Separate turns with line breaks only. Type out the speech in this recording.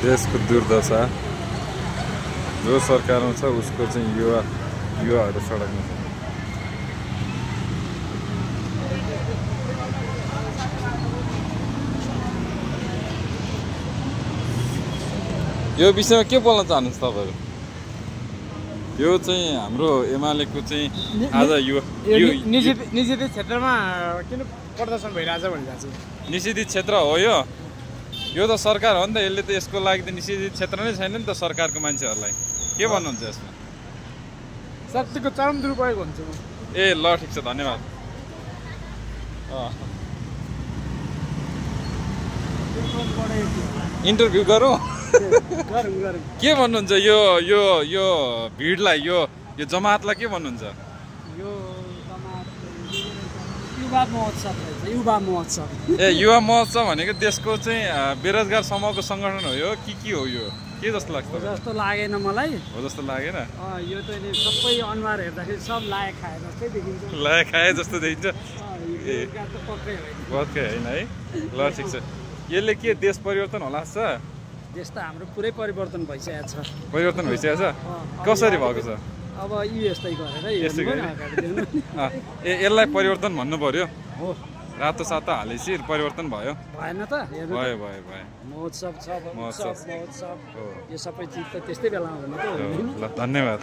देशको दुर्दशा जो सरकारमा छ उसको चाहिँ युवाहरू सडकमा छ। यो विषयमा के बोल्न चाहनुहुन्छ तपाईहरु? यो चाहिँ हाम्रो एमालेको चाहिँ आज
निषेधित क्षेत्रमा किन प्रदर्शन भइरहेछ भनिरहेछ।
निषेधित क्षेत्र हो यो त सरकार हो नि त, यसले त यसको लागि त निषेधित क्षेत्र नै छैन नि त सरकारको मान्छेहरूलाई। के भन्नुहुन्छ यसमा?
शक्तिको चरम दुरुपयोग हुन्छ।
ए ल ठिक छ, धन्यवाद। इन्टरभ्यू गरौँ? के भन्नुहुन्छ यो यो यो भिडलाई, यो जमातलाई के भन्नुहुन्छ?
यो जमात युवा महोत्सव रहेछ। युवा महोत्सव
ए युवा महोत्सव भनेको देशको चाहिँ बेरोजगार समूहको सङ्गठन हो यो कि के हो? यो के जस्तो लाग्छ?
जस्तो लागेन मलाई।
हो जस्तो लागेन?
यो त सबै अनुहार हेर्दाखेरि सब लायक खाए जस्तै देखिन्छ।
लायक खाए जस्तो देखिन्छ। पक्कै होइन है। ल ठिक छ। यसले के देश परिवर्तन होला छ?
देश त हाम्रो पुरै परिवर्तन भइसकेको छ।
परिवर्तन भइसकेको छ? कसरी भएको छ?
अब यस्तै गरेर
यसलाई परिवर्तन भन्नु पर्यो।
हो,
रातो सातो हालेपछि परिवर्तन भयो?
भएन त।
भयो।
महोत्सव छ,
महोत्सव
यो सबै चिज त त्यस्तै बेलामा हुनु त हो।
ल धन्यवाद।